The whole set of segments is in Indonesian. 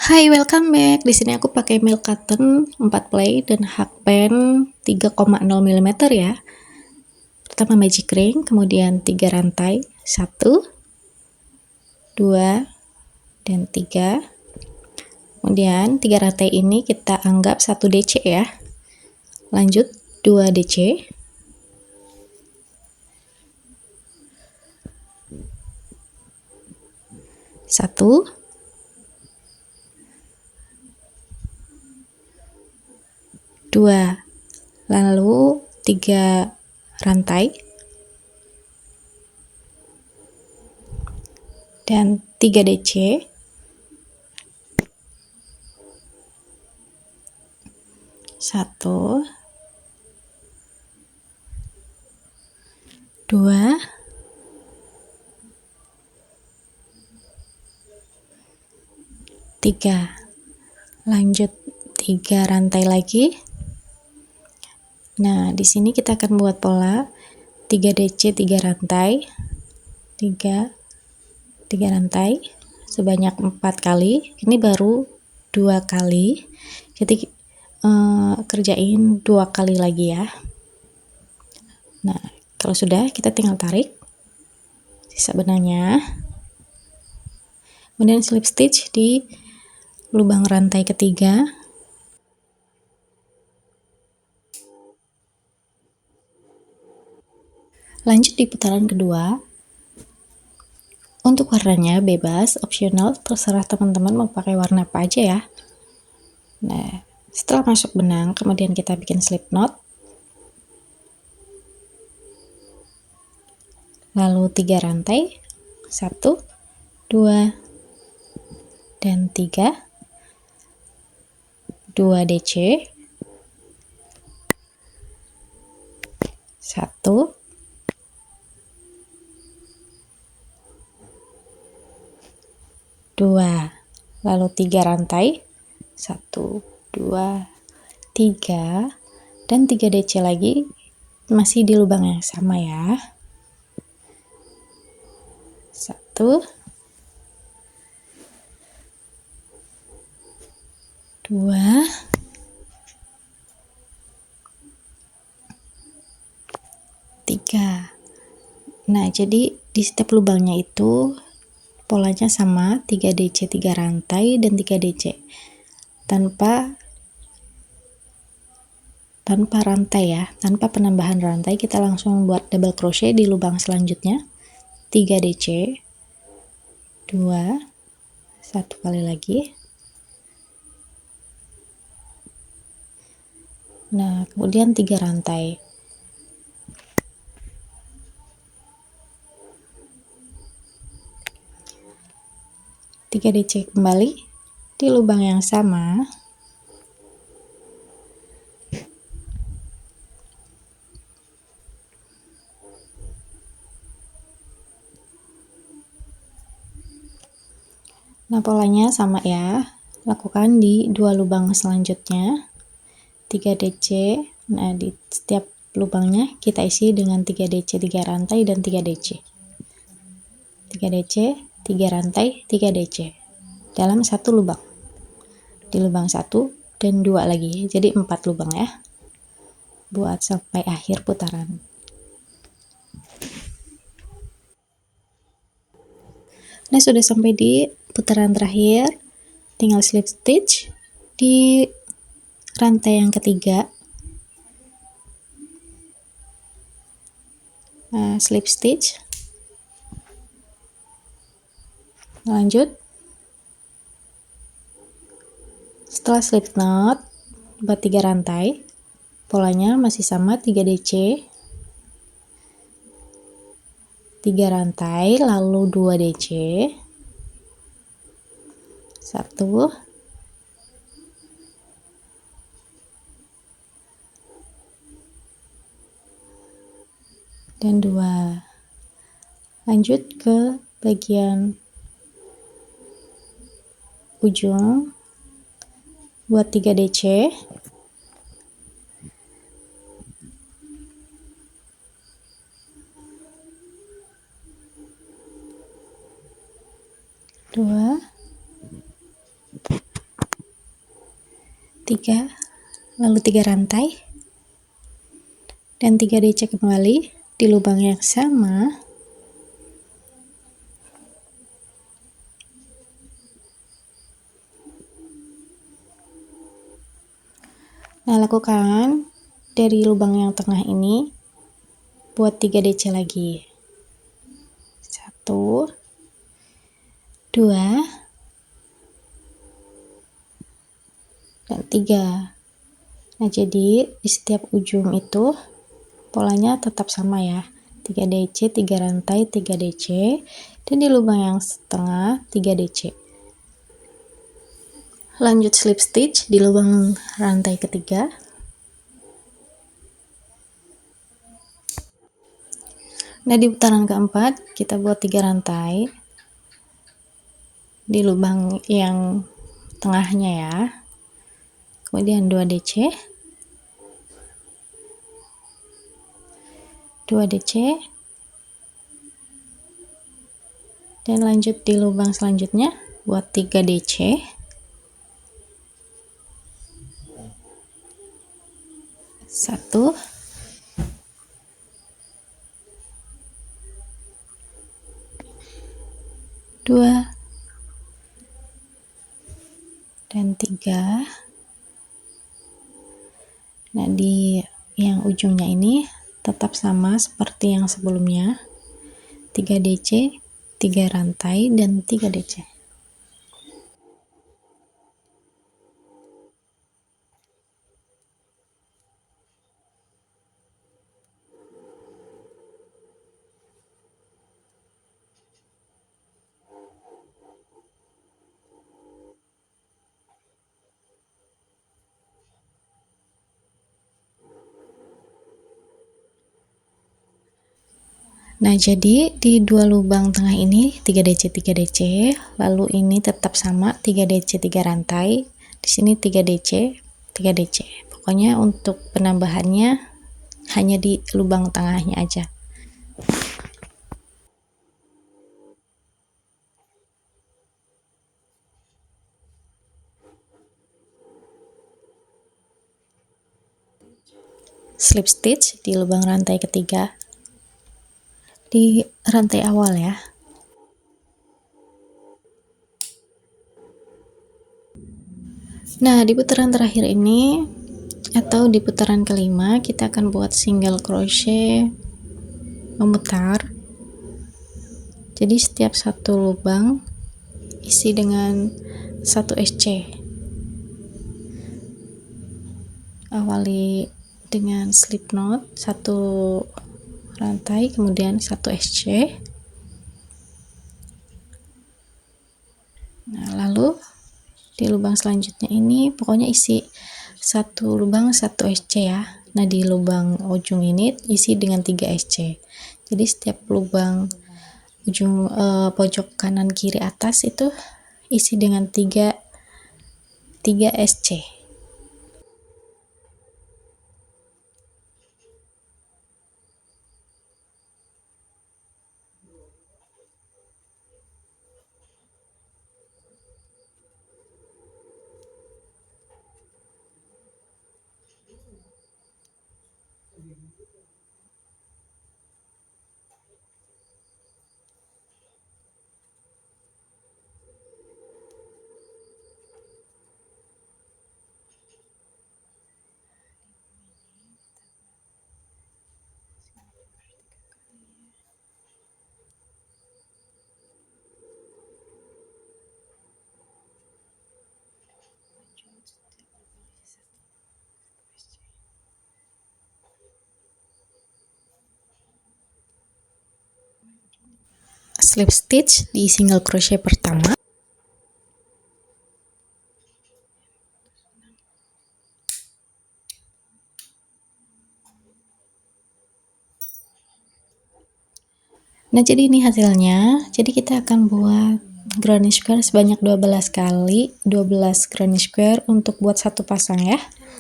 Hai, welcome back. Di sini aku pakai milk carton 4 play dan hakpen 3,0 mm ya. Pertama magic ring, kemudian 3 rantai, 1, 2, dan 3. Kemudian 3 rantai ini kita anggap 1 DC ya. Lanjut 2 DC. 1, 2, lalu 3 rantai dan 3 DC. 1, 2, 3. Lanjut 3 rantai lagi. Nah, di sini kita akan buat pola 3 DC 3 rantai, 3 rantai sebanyak 4 kali. Ini baru 2 kali. Jadi kerjain 2 kali lagi ya. Nah, kalau sudah kita tinggal tarik sisa benangnya. Kemudian slip stitch di lubang rantai ketiga. Lanjut di putaran kedua. Untuk warnanya bebas, opsional, terserah teman-teman mau pakai warna apa aja ya. Nah, setelah masuk benang, kemudian kita bikin slip knot. Lalu 3 rantai, 1, 2, dan 3, 2 DC, 1, 2, lalu 3 rantai, 1, 2, 3, dan 3 DC lagi, masih di lubang yang sama ya. 1, 2, 3. Nah, jadi di setiap lubangnya itu polanya sama, 3 DC 3 rantai dan 3 DC. Tanpa rantai ya, tanpa penambahan rantai, kita langsung buat double crochet di lubang selanjutnya. 3 DC, 2, 1 kali lagi. Nah, kemudian 3 rantai. Tiga DC kembali di lubang yang sama. Nah, polanya sama ya. Lakukan di 2 lubang selanjutnya. 3 DC. Nah, di setiap lubangnya kita isi dengan 3 DC 3 rantai dan 3 DC. 3 DC, 3 rantai, 3 DC. Dalam satu lubang. Di lubang 1 dan 2 lagi. Jadi 4 lubang ya. Buat sampai akhir putaran. Nah, sudah sampai di putaran terakhir. Tinggal slip stitch di rantai yang ketiga. Nah, slip stitch. Lanjut. Setelah slip knot, buat 3 rantai. Polanya masih sama, 3 DC. 3 rantai, lalu 2 DC. 1, dan 2. Lanjut ke bagian ujung, buat 3 DC. 2, 3, lalu 3 rantai, dan 3 DC kembali di lubang yang sama. Nah, lakukan dari lubang yang tengah ini buat 3 DC lagi. 1, 2, dan 3. Nah, jadi di setiap ujung itu polanya tetap sama ya. 3 DC, 3 rantai, 3 DC, dan di lubang yang setengah 3 DC. Lanjut slip stitch di lubang rantai ketiga. Nah, di putaran keempat kita buat 3 rantai di lubang yang tengahnya ya. Kemudian 2 DC, 2 DC, dan lanjut di lubang selanjutnya buat 3 DC, 1, 2, dan 3. Nah, di yang ujungnya ini tetap sama seperti yang sebelumnya, 3 DC, 3 rantai, dan 3 DC. Nah, jadi di dua lubang tengah ini 3 DC 3 DC, lalu ini tetap sama 3 DC 3 rantai, di sini 3 DC 3 DC. Pokoknya untuk penambahannya hanya di lubang tengahnya aja. Slip stitch di lubang rantai ketiga di rantai awal ya. Nah, di putaran terakhir ini atau di putaran kelima kita akan buat single crochet memutar. Jadi setiap satu lubang isi dengan 1 SC. Awali dengan slip knot 1 rantai, kemudian 1 SC. Nah, lalu di lubang selanjutnya ini pokoknya isi satu lubang 1 SC ya. Nah, di lubang ujung ini isi dengan 3 SC. Jadi setiap lubang ujung pojok kanan kiri atas itu isi dengan 3 SC. Slip stitch di single crochet pertama. Nah, jadi ini hasilnya. Jadi kita akan buat granny square sebanyak 12 kali, 12 granny square untuk buat satu pasang ya.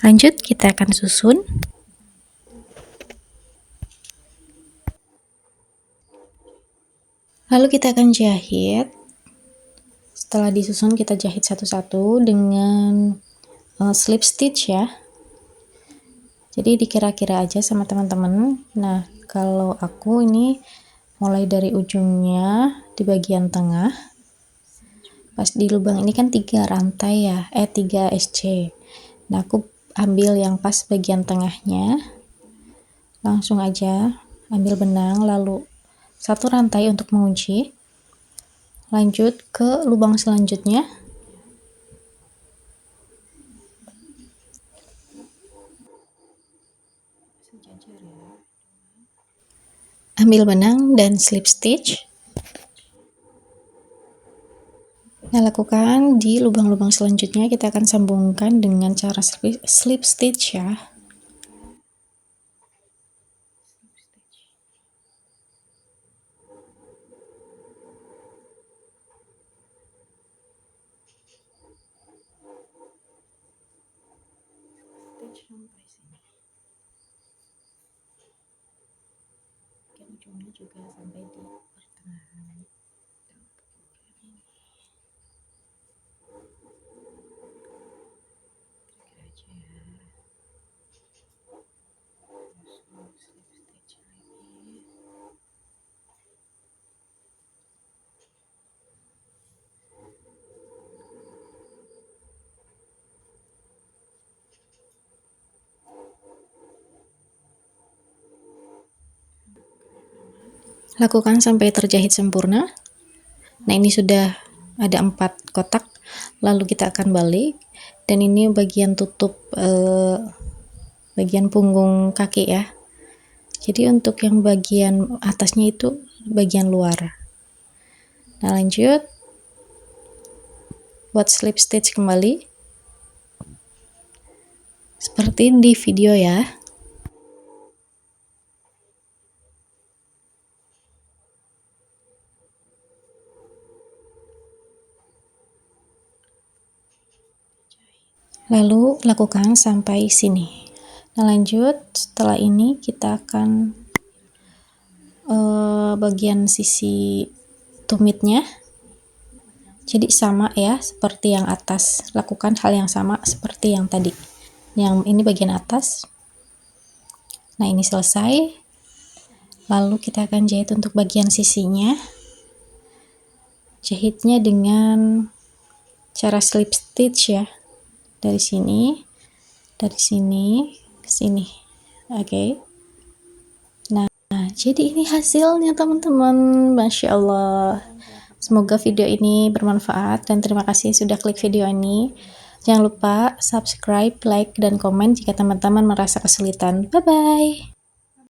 Lanjut kita akan susun. Lalu kita akan jahit. Setelah disusun kita jahit satu-satu dengan slip stitch ya. Jadi dikira-kira aja sama teman-teman. Nah, kalau aku ini mulai dari ujungnya di bagian tengah. Pas di lubang ini kan 3 rantai ya, 3 SC. Nah, aku ambil yang pas bagian tengahnya. Langsung aja ambil benang, lalu 1 rantai untuk mengunci. Lanjut ke lubang selanjutnya. Ambil benang dan slip stitch. Nah, lakukan di lubang-lubang selanjutnya, kita akan sambungkan dengan cara slip stitch ya. Ujungnya juga sampai di pertengahan. Lakukan sampai terjahit sempurna. Nah, ini sudah ada 4 kotak, lalu kita akan balik, dan ini bagian tutup bagian punggung kaki ya. Jadi untuk yang bagian atasnya itu bagian luar. Nah, lanjut buat slip stitch kembali seperti di video ya. Lalu lakukan sampai sini. Nah, lanjut setelah ini kita akan bagian sisi tumitnya. Jadi sama ya seperti yang atas, lakukan hal yang sama seperti yang tadi. Yang ini bagian atas. Nah, ini selesai. Lalu kita akan jahit untuk bagian sisinya. Jahitnya dengan cara slip stitch ya. Dari sini ke sini. Oke. Nah, jadi ini hasilnya teman-teman. Masya Allah. Semoga video ini bermanfaat dan terima kasih sudah klik video ini. Jangan lupa subscribe, like, dan komen jika teman-teman merasa kesulitan. Bye-bye.